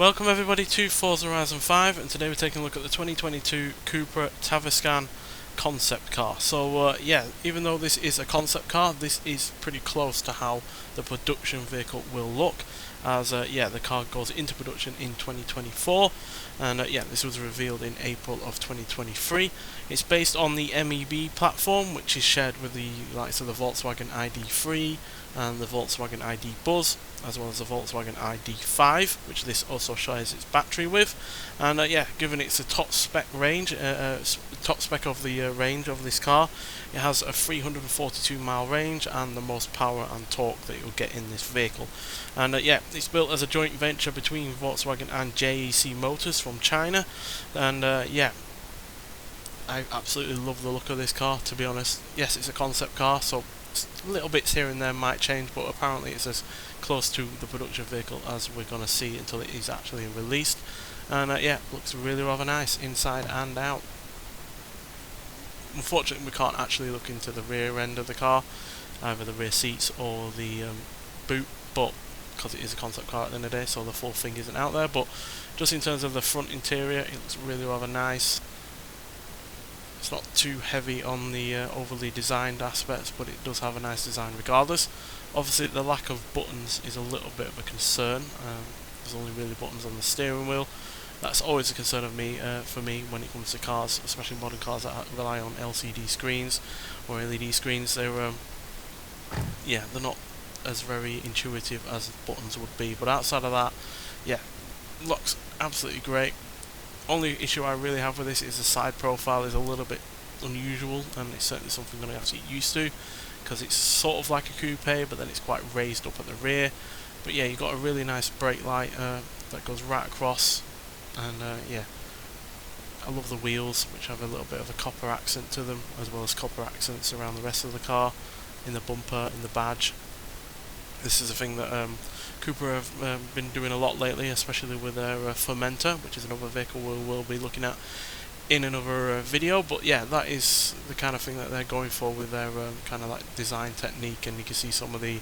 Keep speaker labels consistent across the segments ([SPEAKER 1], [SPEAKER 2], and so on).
[SPEAKER 1] Welcome everybody to Forza Horizon 5, and today we're taking a look at the 2022 Cupra Tavascan concept car. So yeah, even though this is a concept car, this is pretty close to how the production vehicle will look, as yeah, the car goes into production in 2024, and yeah, this was revealed in April of 2023. It's based on the MEB platform, which is shared with the likes of the Volkswagen ID3 and the Volkswagen ID Buzz, as well as the Volkswagen ID5, which this also shares its battery with. And yeah, given it's a top spec range, top spec of the range of this car, it has a 342 mile range and the most power and torque that you'll get in this vehicle. And yeah, it's built as a joint venture between Volkswagen and JEC Motors from China. And yeah, I absolutely love the look of this car, to be honest. Yes, it's a concept car, so little bits here and there might change, but apparently it's as close to the production vehicle as we're going to see until it is actually released. And yeah, looks really rather nice inside and out. Unfortunately, we can't actually look into the rear end of the car, either the rear seats or the boot, but because it is a concept car at the end of the day, so the full thing isn't out there. But just in terms of the front interior, it looks really rather nice. It's not too heavy on the overly designed aspects, but it does have a nice design regardless. Obviously, the lack of buttons is a little bit of a concern. There's only really buttons on the steering wheel. That's always a concern of for me when it comes to cars, especially modern cars that rely on LCD screens or LED screens. They're yeah, they're not as very intuitive as buttons would be. But outside of that, yeah, looks absolutely great. Only issue I really have with this is the side profile is a little bit unusual, and it's certainly something I'm going to have to get used to, because it's sort of like a coupe, but then it's quite raised up at the rear. But yeah, you've got a really nice brake light that goes right across, and yeah, I love the wheels, which have a little bit of a copper accent to them, as well as copper accents around the rest of the car, in the bumper, in the badge. This is a thing that Cupra have been doing a lot lately, especially with their Fermenter, which is another vehicle we'll be looking at in another video. But yeah, that is the kind of thing that they're going for with their kind of like design technique, and you can see some of the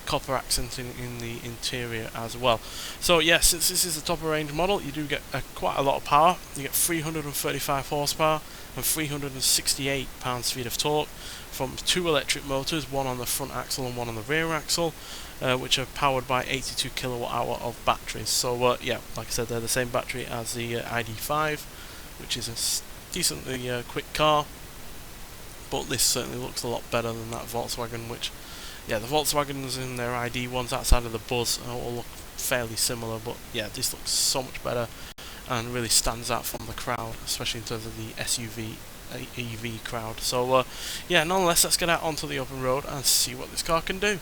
[SPEAKER 1] copper accenting in the interior as well. So yeah, since this is a top of range model, you do get quite a lot of power. You get 335 horsepower and 368 pounds-feet of torque from two electric motors, one on the front axle and one on the rear axle, which are powered by 82 kilowatt-hour of batteries. So yeah, like I said, they're the same battery as the ID5, which is a decently quick car, but this certainly looks a lot better than that Volkswagen, which, yeah, the Volkswagens and their ID ones outside of the Buzz all look fairly similar, but yeah, this looks so much better and really stands out from the crowd, especially in terms of the SUV EV crowd. So yeah, nonetheless, let's get out onto the open road and see what this car can do.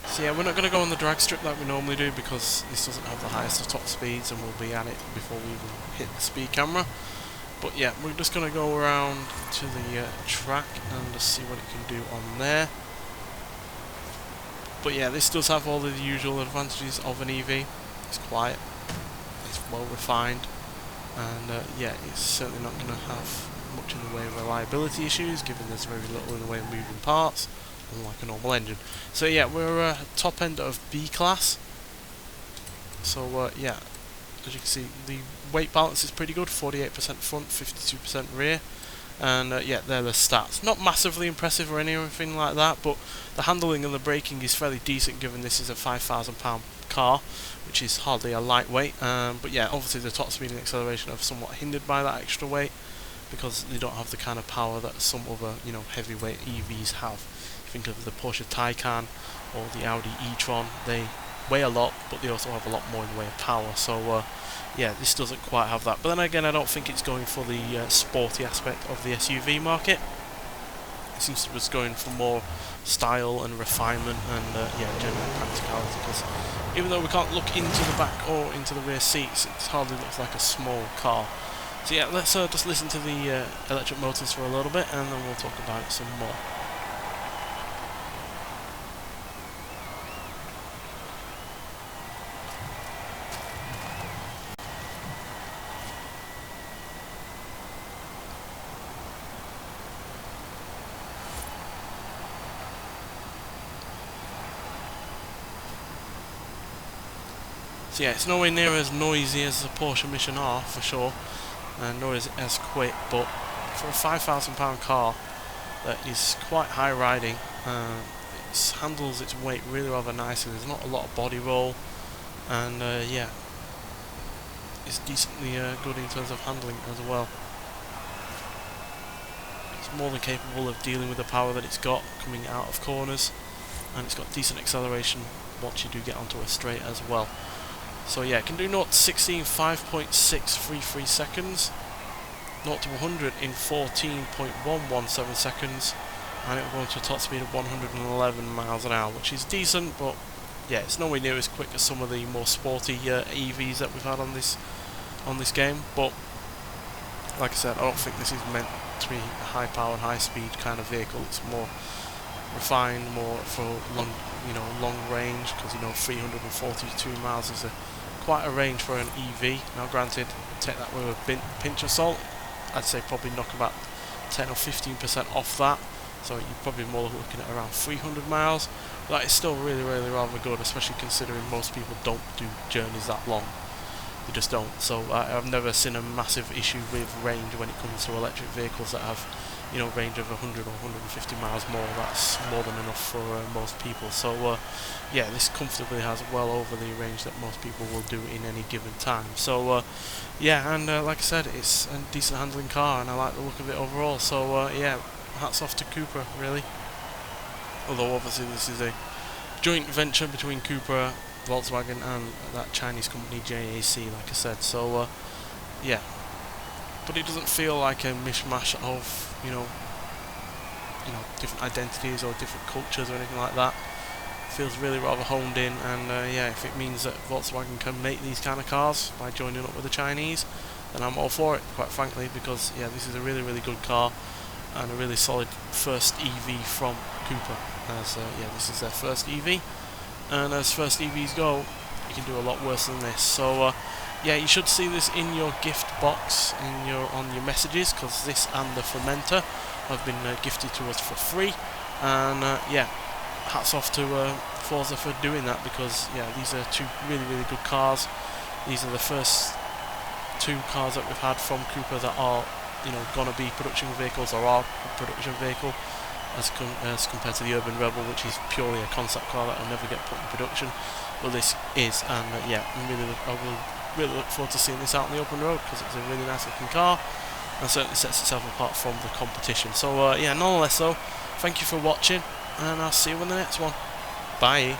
[SPEAKER 1] So yeah, we're not going to go on the drag strip like we normally do, because this doesn't have the highest of top speeds, and we'll be at it before we even hit the speed camera. But yeah, we're just going to go around to the track and just see what it can do on there. But yeah, this does have all the usual advantages of an EV. It's quiet, it's well refined, and yeah, it's certainly not going to have much in the way of reliability issues, given there's very little in the way of moving parts, unlike a normal engine. So yeah, we're top end of B class. So yeah, as you can see, the weight balance is pretty good, 48% front, 52% rear. And yeah, they're the stats. Not massively impressive or anything like that, but the handling and the braking is fairly decent, given this is a £5,000 car, which is hardly a lightweight. But yeah, obviously the top speed and acceleration are somewhat hindered by that extra weight, because they don't have the kind of power that some other, you know, heavyweight EVs have. If you think of the Porsche Taycan or the Audi e-tron, they weigh a lot, but they also have a lot more in the way of power. So yeah, this doesn't quite have that. But then again, I don't think it's going for the sporty aspect of the SUV market. It seems to be just going for more style and refinement and yeah, general practicality, because even though we can't look into the back or into the rear seats, it hardly looks like a small car. So yeah, let's just listen to the electric motors for a little bit, and then we'll talk about it some more. So yeah, it's nowhere near as noisy as the Porsche Mission R for sure, and nor is it as quick, but for a £5,000 car that is quite high riding, it handles its weight really rather nicely. There's not a lot of body roll, and yeah, it's decently good in terms of handling as well. It's more than capable of dealing with the power that it's got coming out of corners, and it's got decent acceleration once you do get onto a straight as well. So yeah, it can do 0 to 60 in 5.633 seconds, 0 to 100 in 14.117 seconds, and it will go to a top speed of 111 miles an hour, which is decent, but yeah, it's nowhere near as quick as some of the more sporty EVs that we've had on this game. But like I said, I don't think this is meant to be a high power and high speed kind of vehicle. It's more refined, more for long, long range, because 342 miles is quite a range for an EV. Now granted, take that with a pinch of salt. I'd say probably knock about 10 or 15% off that, so you're probably more looking at around 300 miles. But that is still really rather good, especially considering most people don't do journeys that long. They just don't. So I've never seen a massive issue with range when it comes to electric vehicles that have range of 100 or 150 miles more. That's more than enough for most people. So yeah, this comfortably has well over the range that most people will do in any given time. So yeah, and like I said, it's a decent handling car, and I like the look of it overall. So yeah, hats off to Cupra, really. Although obviously this is a joint venture between Cupra, Volkswagen, and that Chinese company JAC, like I said. So yeah, but it doesn't feel like a mishmash of different identities or different cultures or anything like that. It feels really rather honed in, and yeah, if it means that Volkswagen can make these kind of cars by joining up with the Chinese, then I'm all for it, quite frankly, because yeah, this is a really good car and a really solid first EV from Cupra. As yeah, this is their first EV, and as first EVs go, you can do a lot worse than this. So yeah, you should see this in your gift box on your messages, because this and the Fermenter have been gifted to us for free. And yeah, hats off to Forza for doing that, because yeah, these are two really good cars. These are the first two cars that we've had from Cupra that are gonna be production vehicles, or are a production vehicle, as compared to the UrbanRebel, which is purely a concept car that will never get put in production. Well, this is, and yeah, I will really look forward to seeing this out on the open road, because it's a really nice looking car and certainly sets itself apart from the competition. So yeah, nonetheless though, thank you for watching, and I'll see you in the next one. Bye.